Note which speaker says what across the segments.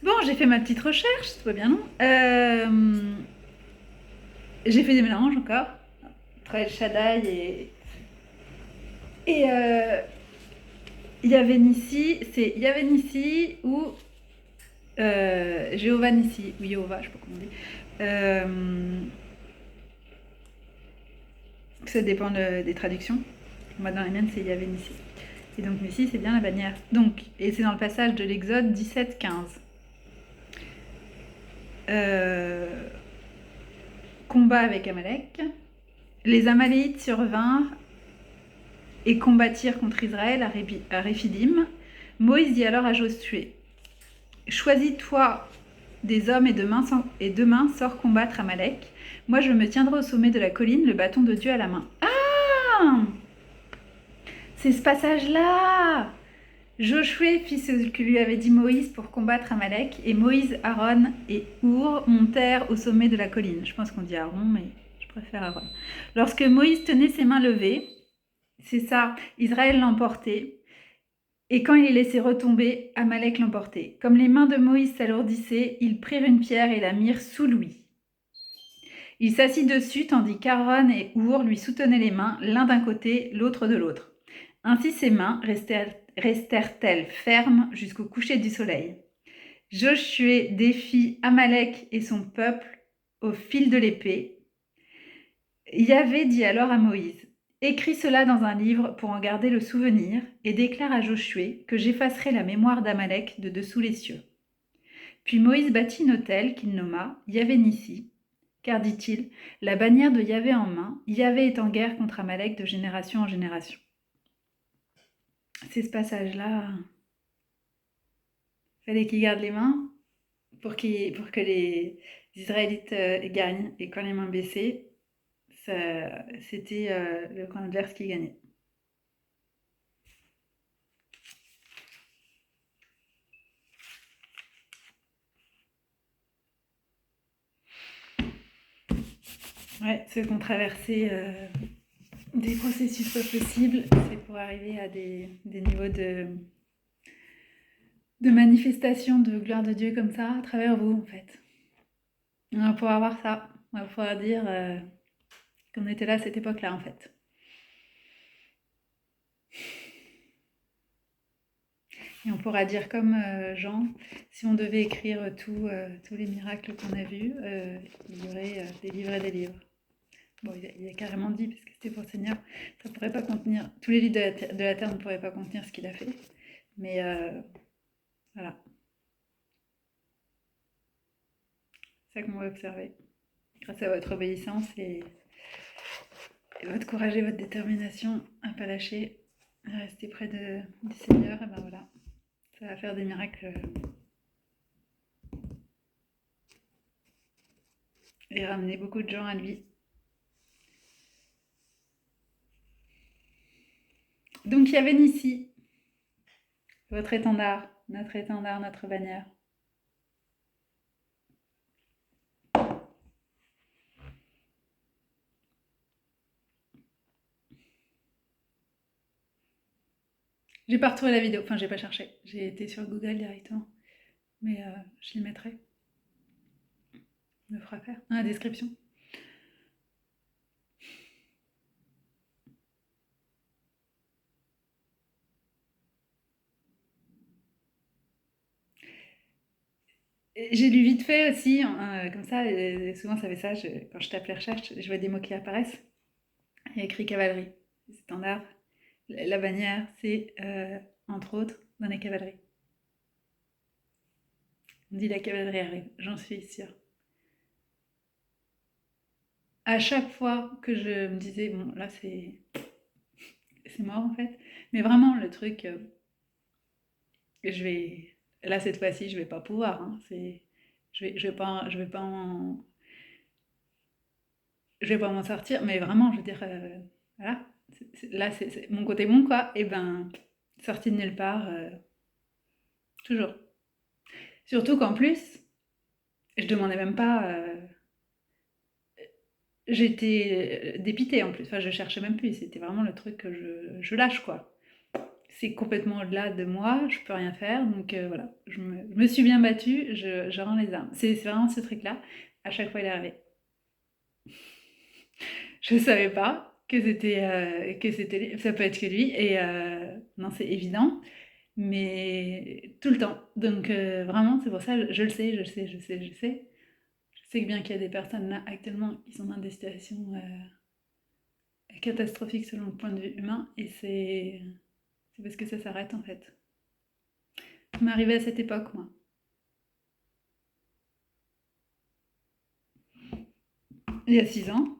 Speaker 1: Bon, j'ai fait ma petite recherche, tout va bien, non J'ai fait des mélanges encore. Entre El Shaddai et Yahvé Nissi. C'est Yahvé Nissi ou Jéhovah Nissi. Ou Jéhovah, je sais pas comment on dit. Ça dépend des traductions. Moi, dans les miennes, c'est Yahvé Nissi. Et donc, Nissi, c'est bien la bannière. Donc, et c'est dans le passage de l'Exode 17-15. Combat avec Amalek. Les Amaléites survinrent et combattirent contre Israël à Réphidim. Moïse dit alors à Josué, choisis-toi des hommes et demain sors combattre Amalek. Moi je me tiendrai au sommet de la colline, le bâton de Dieu à la main. Ah, c'est ce passage-là. Josué fit ce que lui avait dit Moïse pour combattre Amalek, et Moïse, Aaron et Our montèrent au sommet de la colline. Je pense qu'on dit Aaron, mais je préfère Aaron. Lorsque Moïse tenait ses mains levées, c'est ça, Israël l'emportait, et quand il les laissait retomber, Amalek l'emportait. Comme les mains de Moïse s'alourdissaient, ils prirent une pierre et la mirent sous lui. Il s'assit dessus, tandis qu'Aaron et Our lui soutenaient les mains, l'un d'un côté, l'autre de l'autre. Ainsi ses mains restèrent-elles fermes jusqu'au coucher du soleil. Josué défie Amalek et son peuple au fil de l'épée. Yahvé dit alors à Moïse, « Écris cela dans un livre pour en garder le souvenir et déclare à Josué que j'effacerai la mémoire d'Amalek de dessous les cieux. » Puis Moïse bâtit une autel qu'il nomma Yahvé Nissi, car dit-il, la bannière de Yahvé en main, Yahvé est en guerre contre Amalek de génération en génération. C'est ce passage-là. Il fallait qu'il garde les mains pour que les Israélites gagnent. Et quand les mains baissaient, c'était le camp adverse qui gagnait. Ouais, ceux qui ont traversé des processus pas possibles, c'est pour arriver à des niveaux de manifestation de gloire de Dieu comme ça à travers vous, en fait. On va pouvoir voir ça. On va pouvoir dire qu'on était là à cette époque-là, en fait. Et on pourra dire comme Jean, si on devait écrire tous les miracles qu'on a vus, il y aurait des livres et des livres. Bon, il a carrément dit, parce que c'était pour le Seigneur, ça ne pourrait pas contenir, tous les livres de la terre ne pourraient pas contenir ce qu'il a fait. Mais voilà. C'est ça qu'on va observer. Grâce à votre obéissance et votre courage et votre détermination à ne pas lâcher, à rester près du Seigneur, et ben voilà. Ça va faire des miracles et ramener beaucoup de gens à lui. Donc il y avait Nissi, votre étendard, notre bannière. J'ai pas retrouvé la vidéo, enfin j'ai pas cherché, j'ai été sur Google directement, mais je les mettrai. Me fera faire dans la description. J'ai lu vite fait aussi, comme ça, souvent ça fait ça, quand je tape les recherches, je vois des mots qui apparaissent. Il y a écrit cavalerie, standard. La bannière, c'est entre autres dans les cavaleries. On dit la cavalerie arrive, j'en suis sûre. À chaque fois que je me disais, bon là c'est mort en fait, mais vraiment le truc, je vais, là cette fois-ci je vais pas pouvoir, hein, je vais pas m'en sortir, mais vraiment, je veux dire, voilà, là, c'est mon côté bon, quoi. Et ben, sorti de nulle part, toujours. Surtout qu'en plus, je demandais même pas. J'étais dépitée en plus. Enfin, je cherchais même plus. C'était vraiment le truc que je lâche, quoi. c'est complètement au-delà de moi, je peux rien faire, donc voilà, je me suis bien battue, je rends les armes. C'est vraiment ce truc-là, à chaque fois il est arrivé. Je savais pas que c'était ça peut être que lui, et non, c'est évident, mais tout le temps. Donc vraiment, c'est pour ça, je le sais, je le sais, je le sais, je le sais. Je sais bien qu'il y a des personnes là actuellement qui sont dans des situations catastrophiques selon le point de vue humain, et c'est parce que ça s'arrête en fait. Ça m'est arrivé à cette époque, moi. Il y a 6 ans,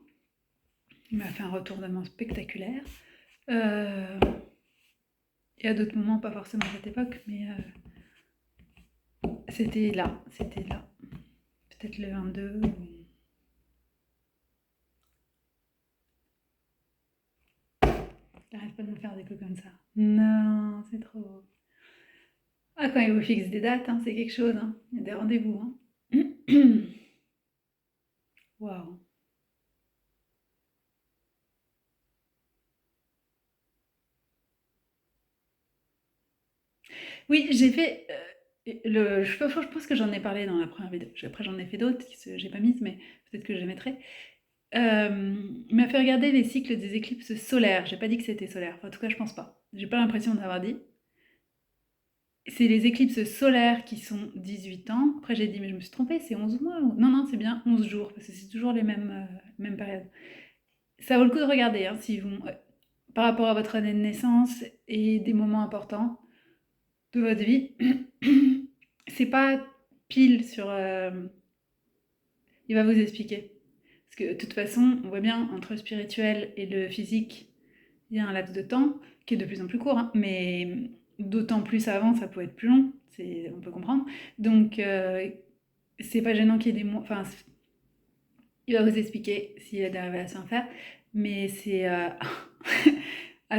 Speaker 1: il m'a fait un retournement spectaculaire. Euh, et à d'autres moments, pas forcément à cette époque, mais c'était là, c'était là. Peut-être le 22. T'arrêtes pas de me faire des coups comme ça. Non, c'est trop. Ah, quand ils vous fixent des dates, hein, c'est quelque chose. Hein. Il y a des rendez-vous. Hein. Waouh. Oui, j'ai fait. Je pense que j'en ai parlé dans la première vidéo. Après, j'en ai fait d'autres que j'ai pas mises, mais peut-être que je les mettrai. Il m'a fait regarder les cycles des éclipses solaires. J'ai pas dit que c'était solaire. Enfin, en tout cas, je pense pas. J'ai pas l'impression d'avoir dit. C'est les éclipses solaires qui sont 18 ans. Après, j'ai dit, mais je me suis trompée, c'est 11 mois. Non, non, c'est bien 11 jours, parce que c'est toujours les mêmes périodes. Ça vaut le coup de regarder, hein, si vous, par rapport à votre année de naissance et des moments importants de votre vie. C'est pas pile sur. Il va vous expliquer. Parce que de toute façon, on voit bien, entre le spirituel et le physique, il y a un laps de temps qui est de plus en plus court, hein, mais d'autant plus avant, ça peut être plus long, on peut comprendre. Donc, c'est pas gênant qu'il y ait des mois. Enfin, il va vous expliquer s'il y a des révélations à faire, mais c'est à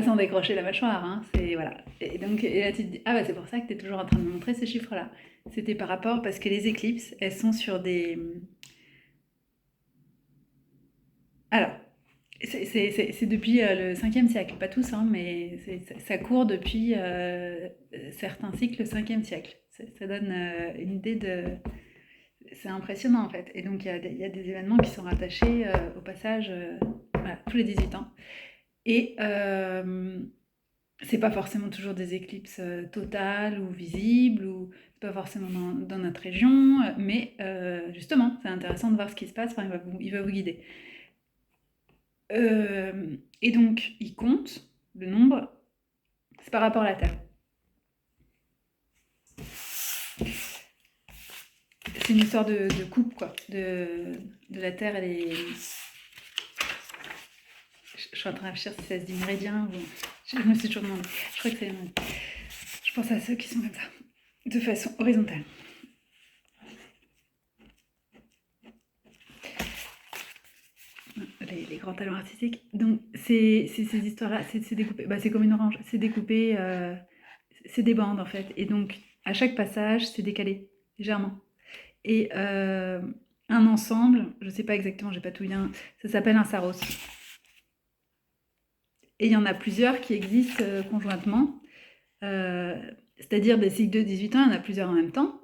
Speaker 1: s'en décrocher la mâchoire. Hein, c'est voilà. Et là, tu te dis, ah bah c'est pour ça que tu es toujours en train de me montrer ces chiffres-là. C'était par rapport parce que les éclipses, elles sont sur des. Alors, c'est depuis le 5e siècle, pas tous, hein, mais ça court depuis certains cycles 5e siècle. Ça donne une idée de. C'est impressionnant en fait. Et donc il y a des événements qui sont rattachés au passage voilà, tous les 18 ans. Et c'est pas forcément toujours des éclipses totales ou visibles, ou c'est pas forcément dans notre région, mais justement, c'est intéressant de voir ce qui se passe, enfin, il va vous guider. Et donc, il compte le nombre, c'est par rapport à la Terre. C'est une histoire de coupe, quoi, de la Terre et les. Je suis en train de réfléchir si ça se dit méridien ou. Je me suis toujours demandé. Je crois que c'est les méridiens. Je pense à ceux qui sont comme ça, de façon horizontale. Les grands talents artistiques. Donc, ces histoires-là, c'est découpé. Bah, c'est comme une orange. C'est découpé. C'est des bandes, en fait. Et donc, à chaque passage, c'est décalé, légèrement. Et un ensemble, je sais pas exactement, j'ai pas tout bien, ça s'appelle un saros. Et il y en a plusieurs qui existent conjointement. C'est-à-dire des cycles de 18 ans, il y en a plusieurs en même temps.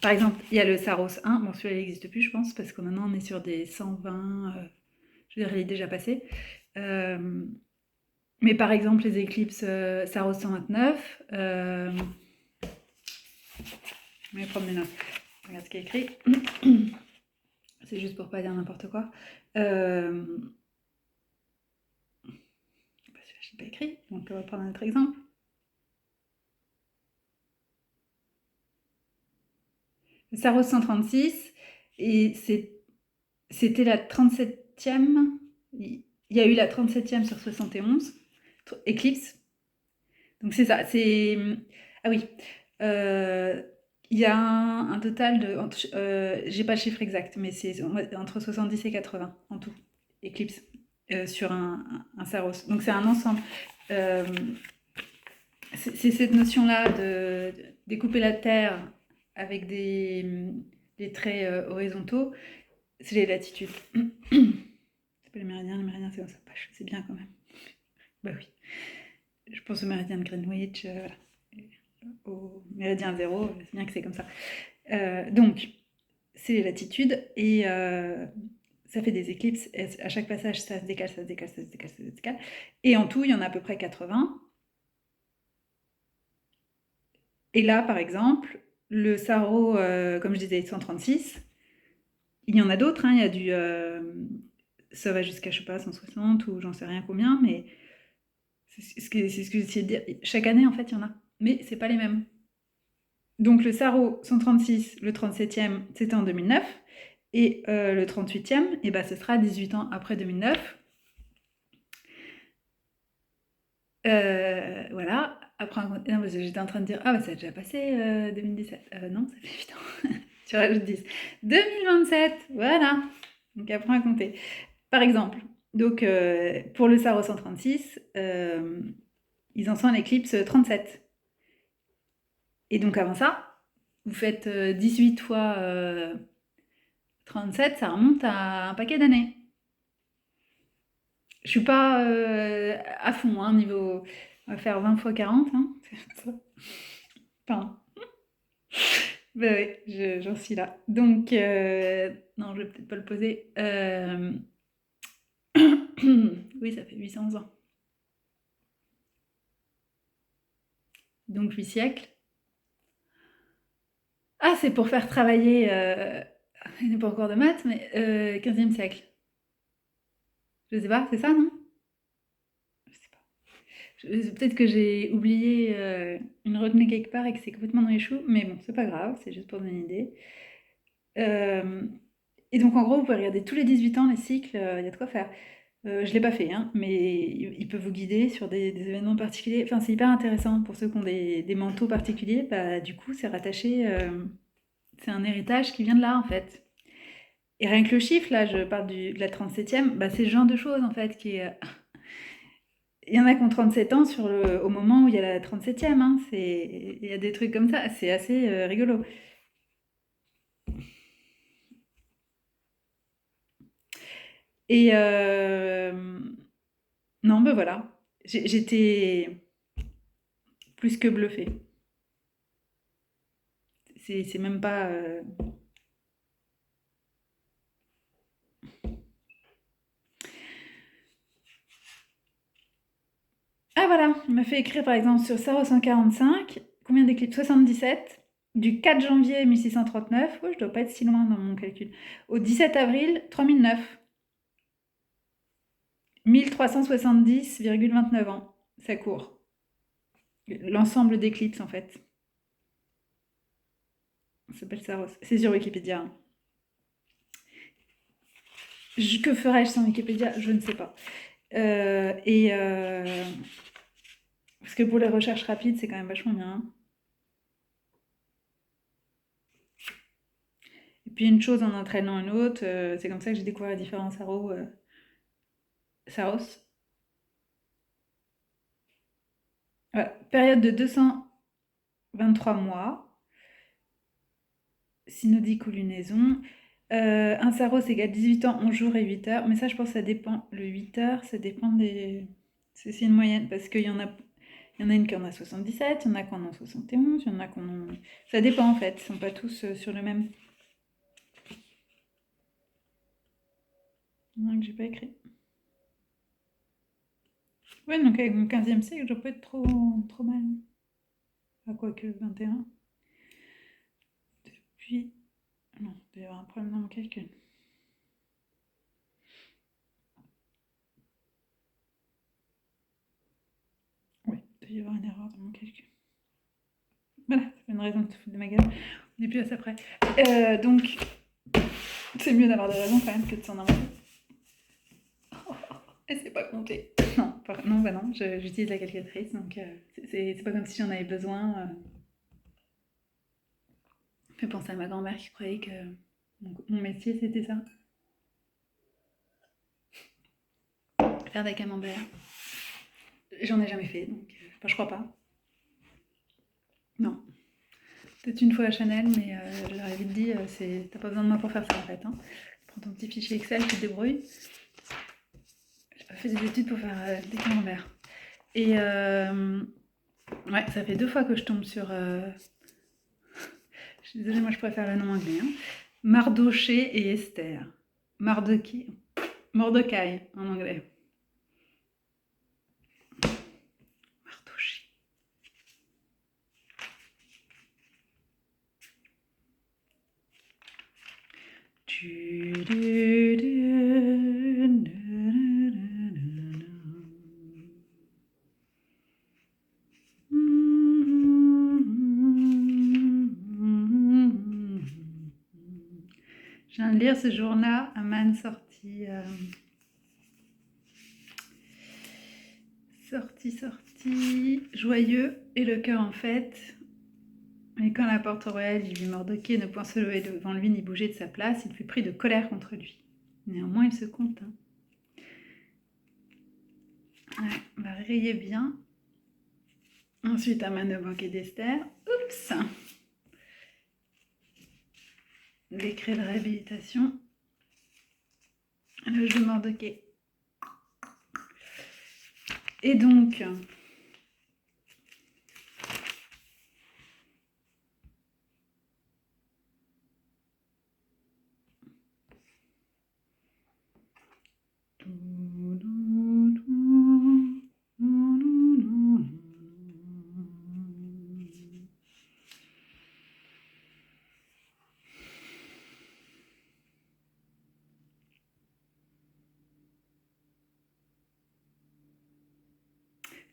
Speaker 1: Par exemple, il y a le Saros 1, bon celui-là il n'existe plus je pense, parce que maintenant on est sur des 120, je veux dire il est déjà passé. Euh, mais par exemple les éclipses Saros 129, je vais prendre mes notes, regarde ce qui est écrit, c'est juste pour pas dire n'importe quoi. Celui-là je l'ai pas écrit, donc on va prendre un autre exemple. Le Saros 136, et c'était la 37e, il y a eu la 37e sur 71, éclipse. Donc c'est ça, c'est. Ah oui. Euh, il y a un total de. J'ai pas le chiffre exact, mais c'est entre 70 et 80 en tout, éclipse, sur un Saros. Donc c'est un ensemble. Euh, c'est cette notion-là de découper la Terre avec des traits horizontaux, c'est les latitudes. C'est pas les méridiens c'est dans sa page, c'est bien quand même. Bah oui. Je pense au méridien de Greenwich, voilà. Au méridien 0, c'est bien que c'est comme ça. Donc, c'est les latitudes et ça fait des éclipses. Et à chaque passage, ça se décale, ça se décale, ça se décale, ça se décale. Et en tout, il y en a à peu près 80. Et là, par exemple, le Sarro, comme je disais, 136. Il y en a d'autres, hein, il y a du... ça va jusqu'à, je sais pas, 160 ou j'en sais rien combien, mais c'est ce que j'essayais de dire. Chaque année, en fait, il y en a. Mais c'est pas les mêmes. Donc le Sarro 136, le 37e, c'était en 2009. Et le 38e, et ben, ce sera 18 ans après 2009. Voilà. Après, non, parce que j'étais en train de dire, ah, bah, ça a déjà passé 2017. Non, ça fait 8 ans. Tu rajoutes 10. 2027, voilà. Donc apprends à compter. Par exemple, donc pour le Saro 136, ils en sont à l'éclipse 37. Et donc avant ça, vous faites 18 fois 37, ça remonte à un paquet d'années. Je suis pas à fond, hein, niveau... On va faire 20 fois 40, hein. Enfin, bah oui, j'en suis là. Donc, non, je vais peut-être pas le poser. Oui, ça fait 800 ans. Donc 8 siècles. Ah, c'est pour faire travailler, il n'est pas encore de maths, mais 15e siècle. Je sais pas, c'est ça, non? Je sais pas. Peut-être que j'ai oublié une retenue quelque part et que c'est complètement dans les choux, mais bon, c'est pas grave, c'est juste pour donner une idée. Euh, et donc, en gros, vous pouvez regarder tous les 18 ans les cycles, il y a de quoi faire. Je l'ai pas fait, hein, mais il peut vous guider sur des événements particuliers. Enfin, c'est hyper intéressant pour ceux qui ont des manteaux particuliers. Bah, du coup, c'est rattaché, c'est un héritage qui vient de là, en fait. Et rien que le chiffre, là, je parle de la 37e, bah, c'est ce genre de choses, en fait, qui est... Il y en a qui ont 37 ans au moment où il y a la 37e, hein. Il y a des trucs comme ça, c'est assez rigolo. Et non, ben voilà, j'étais plus que bluffée. C'est même pas... Ah voilà, il m'a fait écrire par exemple sur Saro 145, combien d'éclipses? 77, du 4 janvier 1639, ouais, je dois pas être si loin dans mon calcul, au 17 avril 3009, 1370,29 ans, ça court. L'ensemble d'éclipses en fait. Ça s'appelle Saros. C'est sur Wikipédia, hein. Que ferais-je sans Wikipédia? Je ne sais pas. Parce que pour les recherches rapides, c'est quand même vachement bien, hein. Et puis une chose en entraînant une autre, c'est comme ça que j'ai découvert les différents Saros. Ouais, période de 223 mois, synodique ou lunaison. Un Saros égale 18 ans, 11 jours et 8 heures. Mais ça, je pense que ça dépend. Le 8 heures, ça dépend des. C'est une moyenne. Parce qu'il y en a une qui en a 77, il y en a qui en ont 71, il y en a qui en ont. Ça dépend en fait. Ils sont pas tous sur le même. Il y en a que j'ai pas écrit. Ouais, donc avec mon 15e siècle, je dois pas être trop mal. À quoi que 21. Puis. Non, il doit y avoir un problème dans mon calcul. Oui, il doit y avoir une erreur dans mon calcul. Voilà, c'est une raison de se foutre de ma gueule. On n'est plus à ça près. Donc, c'est mieux d'avoir des raisons quand même que de s'en inventer. Et c'est pas compter. Non, non, bah non, j'utilise la calculatrice, donc c'est pas comme si j'en avais besoin. Fait penser à ma grand-mère qui croyait que mon métier c'était ça. Faire des camemberts. J'en ai jamais fait, donc enfin, je crois pas. Non. Peut-être une fois à Chanel, mais je leur ai vite dit, t'as pas besoin de moi pour faire ça en fait, hein. Prends ton petit fichier Excel, tu te débrouilles. J'ai pas fait des études pour faire des camemberts. Et ouais, ça fait 2 fois que je tombe sur... Je suis désolée, moi je préfère le nom anglais. Hein. Mardoché et Esther. Mardoké. Mordecai en anglais. Mardoché. Je viens de lire ce jour-là, Aman sorti, joyeux, et le cœur en fête. Et quand la porte royale lui vit Mardoché ne point se lever devant lui ni bouger de sa place, il fut pris de colère contre lui. Néanmoins, il se contint. Ouais, on va rayer bien. Ensuite, Aman au banquet d'Esther. Oups! Décret de réhabilitation. Le jeu Mardoché. Et donc,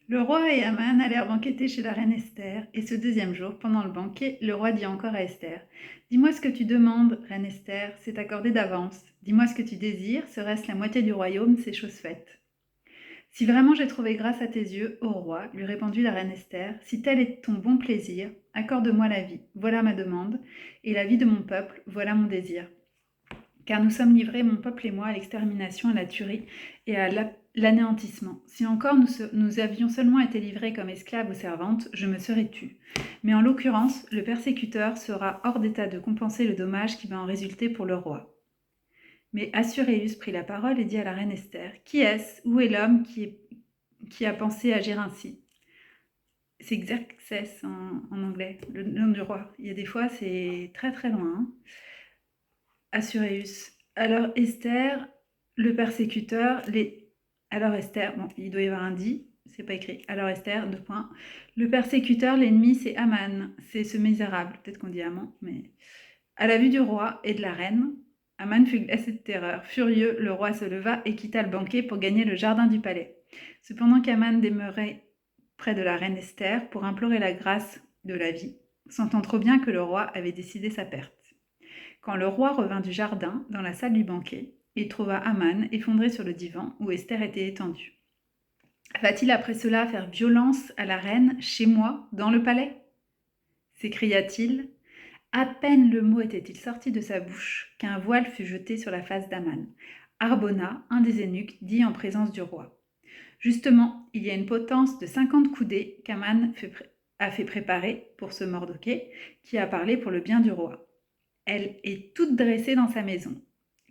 Speaker 1: le roi et Aman allèrent banqueter chez la reine Esther, et ce deuxième jour, pendant le banquet, le roi dit encore à Esther, « Dis-moi ce que tu demandes, reine Esther, c'est accordé d'avance. Dis-moi ce que tu désires, serait-ce la moitié du royaume, c'est chose faite. » « Si vraiment j'ai trouvé grâce à tes yeux, ô roi, lui répondit la reine Esther, si tel est ton bon plaisir, accorde-moi la vie, voilà ma demande, et la vie de mon peuple, voilà mon désir. Car nous sommes livrés, mon peuple et moi, à l'extermination, à la tuerie et à l'anéantissement. Si encore nous avions seulement été livrés comme esclaves ou servantes, je me serais tue. Mais en l'occurrence, le persécuteur sera hors d'état de compenser le dommage qui va en résulter pour le roi. Mais Assuérus prit la parole et dit à la reine Esther, « Qui est-ce? Où est l'homme qui a pensé agir ainsi ?» C'est Xerxès en anglais, le nom du roi. Il y a des fois, c'est très très loin. Hein. Assuérus. Alors Esther, le persécuteur, Alors Esther, bon, il doit y avoir un dit, c'est pas écrit. Alors Esther, 2 points. Le persécuteur, l'ennemi, c'est Aman, c'est ce misérable, peut-être qu'on dit Aman, mais... À la vue du roi et de la reine, Aman fut glacé de terreur. Furieux, le roi se leva et quitta le banquet pour gagner le jardin du palais. Cependant qu'Aman demeurait près de la reine Esther pour implorer la grâce de la vie, sentant trop bien que le roi avait décidé sa perte. Quand le roi revint du jardin, dans la salle du banquet, il trouva Aman effondré sur le divan où Esther était étendue. « Va-t-il après cela faire violence à la reine, chez moi, dans le palais ?» s'écria-t-il. À peine le mot était-il sorti de sa bouche qu'un voile fut jeté sur la face d'Aman. Harbona, un des eunuques, dit en présence du roi. « Justement, il y a une potence de 50 coudées qu'Aman a fait préparer pour ce Mardoché qui a parlé pour le bien du roi. Elle est toute dressée dans sa maison.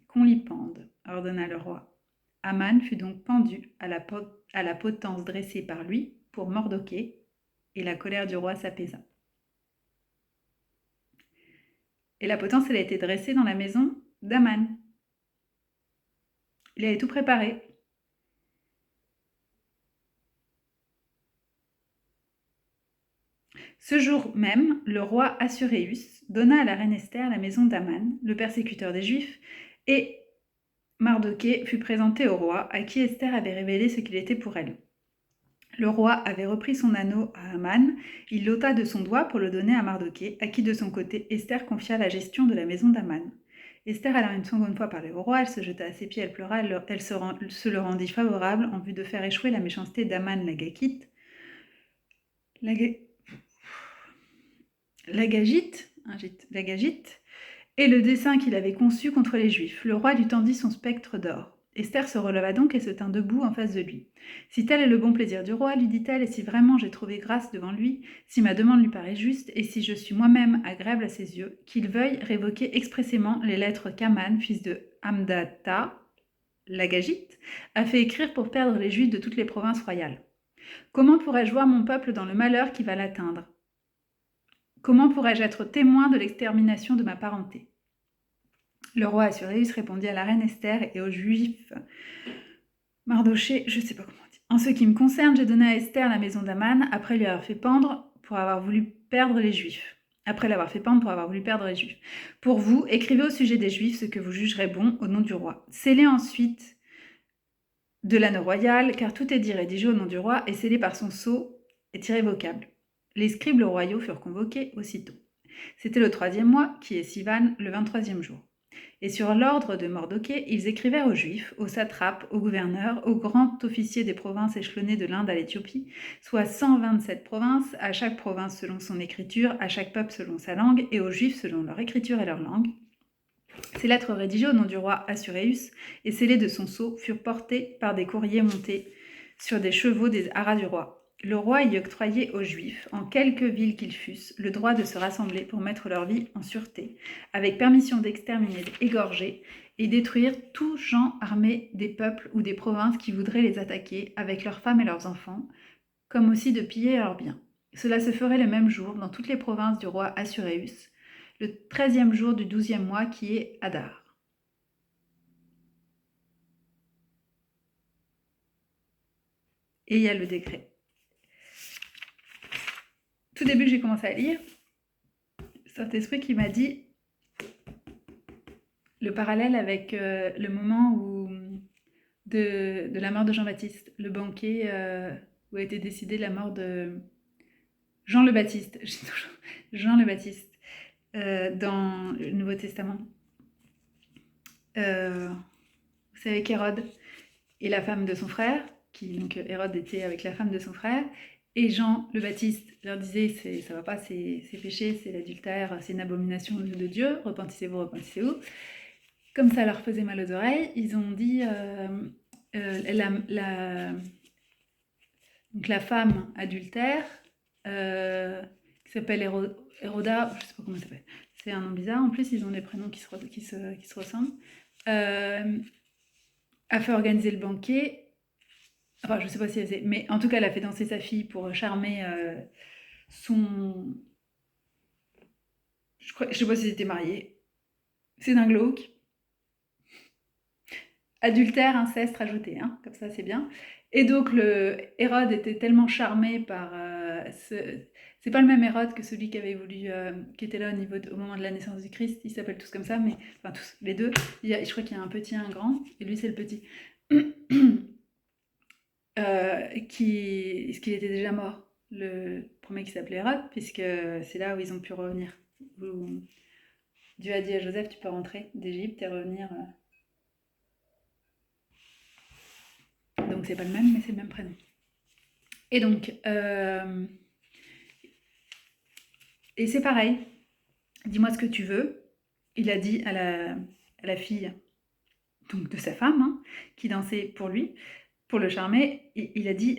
Speaker 1: Qu'on l'y pende, ordonna le roi. Aman fut donc pendu à la potence dressée par lui pour Mardoché, et la colère du roi s'apaisa. Et la potence, elle a été dressée dans la maison d'Aman. Il avait tout préparé. Ce jour même, le roi Assuérus donna à la reine Esther la maison d'Aman, le persécuteur des Juifs, et Mardoché fut présenté au roi, à qui Esther avait révélé ce qu'il était pour elle. Le roi avait repris son anneau à Aman, il l'ôta de son doigt pour le donner à Mardoché, à qui de son côté Esther confia la gestion de la maison d'Aman. Esther alla une seconde fois parler au roi, elle se jeta à ses pieds, elle pleura, elle se le rendit favorable en vue de faire échouer la méchanceté d'Aman l'Agagite. L'Agagite, et le dessein qu'il avait conçu contre les Juifs. Le roi lui tendit son spectre d'or. Esther se releva donc et se tint debout en face de lui. « Si tel est le bon plaisir du roi, lui dit-elle, et si vraiment j'ai trouvé grâce devant lui, si ma demande lui paraît juste, et si je suis moi-même agréable à ses yeux, qu'il veuille révoquer expressément les lettres qu'Aman, fils de Hamdata, l'Agagite, a fait écrire pour perdre les Juifs de toutes les provinces royales. Comment pourrais-je voir mon peuple dans le malheur qui va l'atteindre? Comment pourrais-je être témoin de l'extermination de ma parenté? Le roi Assuérus répondit à la reine Esther et aux Juifs Mardochée, je sais pas comment on dit. En ce qui me concerne, j'ai donné à Esther la maison d'Aman après lui avoir fait pendre pour avoir voulu perdre les Juifs. Après l'avoir fait pendre pour avoir voulu perdre les Juifs. Pour vous, écrivez au sujet des Juifs ce que vous jugerez bon au nom du roi. Scellez ensuite de l'anneau royal, car tout est dit rédigé au nom du roi et scellé par son sceau est irrévocable. Les scribes royaux furent convoqués aussitôt. C'était le 3e mois, qui est Sivan, le 23e jour. Et sur l'ordre de Mordoké, ils écrivèrent aux Juifs, aux satrapes, aux gouverneurs, aux grands officiers des provinces échelonnées de l'Inde à l'Éthiopie, soit 127 provinces, à chaque province selon son écriture, à chaque peuple selon sa langue, et aux Juifs selon leur écriture et leur langue. Ces lettres rédigées au nom du roi Assuréus et scellées de son sceau furent portées par des courriers montés sur des chevaux des haras du roi. Le roi y octroyait aux Juifs, en quelque ville qu'ils fussent, le droit de se rassembler pour mettre leur vie en sûreté, avec permission d'exterminer, d'égorger et détruire tous gens armés des peuples ou des provinces qui voudraient les attaquer, avec leurs femmes et leurs enfants, comme aussi de piller leurs biens. Cela se ferait le même jour dans toutes les provinces du roi Assuréus, le 13e jour du 12e mois qui est Adar. Et il y a le décret. Tout début que j'ai commencé à lire, Saint-Esprit qui m'a dit le parallèle avec le moment où de la mort de Jean-Baptiste, le banquet où a été décidé la mort de Jean le Baptiste, Jean le Baptiste, dans le Nouveau Testament. C'est avec Hérode et la femme de son frère, donc Hérode était avec la femme de son frère, et Jean le Baptiste leur disait ça va pas, c'est péché, c'est l'adultère, c'est une abomination de Dieu, repentissez-vous, repentissez-vous. Comme ça leur faisait mal aux oreilles, ils ont dit donc la femme adultère, qui s'appelle Héroda, je sais pas comment elle s'appelle, c'est un nom bizarre, en plus ils ont des prénoms qui se ressemblent, a fait organiser le banquet. Enfin, je sais pas si elle sait, mais en tout cas, elle a fait danser sa fille pour charmer son. Je sais pas s'ils étaient mariés. C'est d'un glauque. Adultère, inceste rajouté, hein, comme ça c'est bien. Et donc le Hérode était tellement charmé par c'est pas le même Hérode que celui qui avait voulu, qui était là au moment de la naissance du Christ. Ils s'appellent tous comme ça, mais enfin tous les deux. Je crois qu'il y a un petit et un grand, et lui c'est le petit. Est-ce qu'il était déjà mort, le premier qui s'appelait Hérode, puisque c'est là où ils ont pu revenir. Où Dieu a dit à Joseph, tu peux rentrer d'Égypte et revenir. Donc c'est pas le même, mais c'est le même prénom. Et donc, et c'est pareil, dis-moi ce que tu veux. Il a dit à la fille donc de sa femme, hein, qui dansait pour lui, pour le charmer, il a dit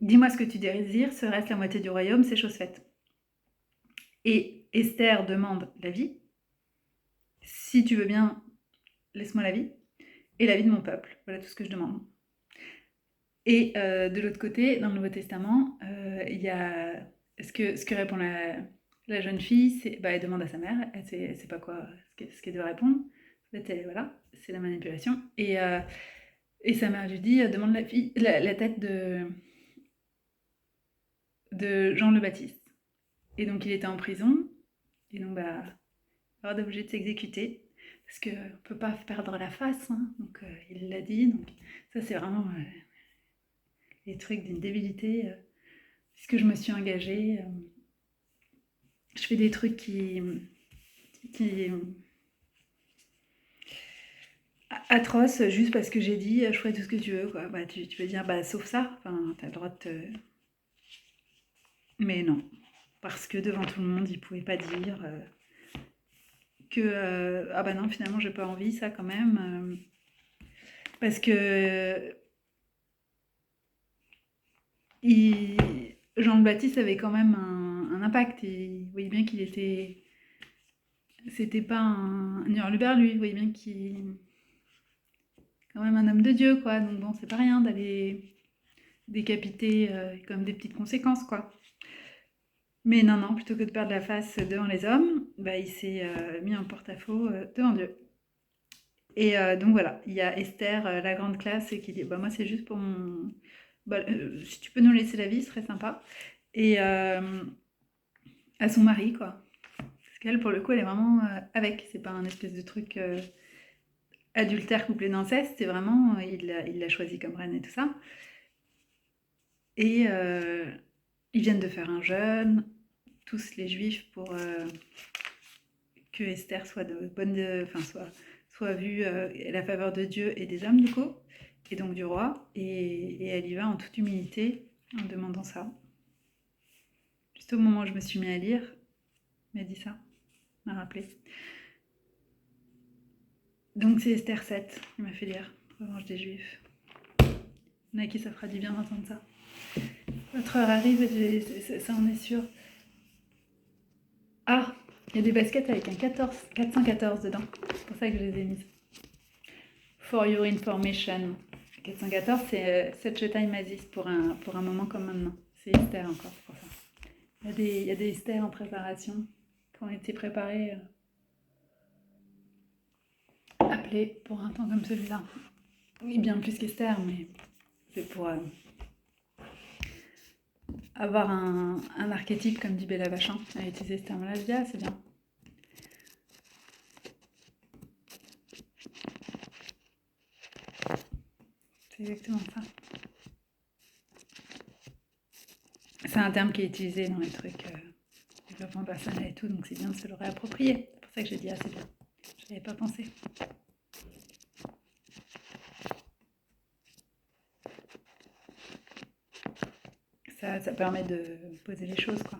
Speaker 1: dis-moi ce que tu désires, serait-ce la moitié du royaume, c'est chose faite. Et Esther demande la vie. Si tu veux bien, laisse-moi la vie. Et la vie de mon peuple. Voilà tout ce que je demande. Et de l'autre côté, dans le Nouveau Testament, il y a ce que répond la jeune fille, elle demande à sa mère, elle sait pas quoi, ce qu'elle doit répondre. Voilà, c'est la manipulation. Et sa mère lui dit, demande la tête de Jean le Baptiste. Et donc il était en prison, et donc Hérode est obligé de s'exécuter, parce qu'on ne peut pas perdre la face, hein. Donc il l'a dit, donc ça c'est vraiment les trucs d'une débilité, puisque je me suis engagée, je fais des trucs qui atroces juste parce que j'ai dit je ferai tout ce que tu veux, quoi. Tu peux dire sauf ça, enfin t'as le droit de te... Mais non, parce que devant tout le monde il pouvait pas dire que ah bah non finalement j'ai pas envie ça quand même, parce que Jean le Baptiste avait quand même un impact, et il voyait bien qu'il était... C'était pas un hurluberlu, lui, il voyait bien qu'il... quand même un homme de Dieu, quoi. Donc bon, c'est pas rien d'aller décapité comme des petites conséquences, quoi. Mais non, non, plutôt que de perdre la face devant les hommes, bah, il s'est mis en porte-à-faux devant Dieu. Et donc voilà, il y a Esther, la grande classe, qui dit bah, moi, c'est juste pour mon. Bah, si tu peux nous laisser la vie, ce serait sympa. Et à son mari, quoi. Parce qu'elle, pour le coup, elle est vraiment avec. C'est pas un espèce de truc adultère couplé d'inceste, c'est vraiment. Il l'a choisi comme reine et tout ça. Et ils viennent de faire un jeûne, tous les juifs, pour que Esther soit de bonne, enfin soit vue à la faveur de Dieu et des hommes du coup, et donc du roi, et elle y va en toute humilité en demandant ça. Juste au moment où je me suis mis à lire, elle m'a dit ça, m'a rappelé. Donc c'est Esther 7 qui m'a fait lire Revanche des Juifs. Il y en a qui ça fera du bien d'entendre ça. Votre heure arrive, ça en est sûr. Ah, il y a des baskets avec un 414 dedans. C'est pour ça que je les ai mises. For your information. 414, c'est Such a Time as This pour un moment comme maintenant. C'est Esther encore, c'est pour ça. Il y a des Esther en préparation qui ont été préparés, appelés pour un temps comme celui-là. Oui, bien plus qu'Esther, mais c'est pour avoir un archétype, comme dit Bella Vachon. Elle a utilisé ce terme-là, je dis, ah, c'est bien. C'est exactement ça. C'est un terme qui est utilisé dans les trucs développement personnel et tout, donc c'est bien de se le réapproprier. C'est pour ça que j'ai dit, ah, c'est bien. Je n'y avais pas pensé. Ça permet de poser les choses, quoi.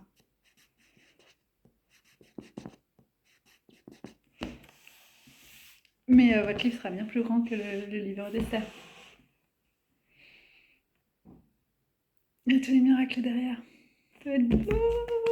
Speaker 1: Mais votre livre sera bien plus grand que le livre d'Esther. Il y a tous les miracles derrière. Ça va être beau.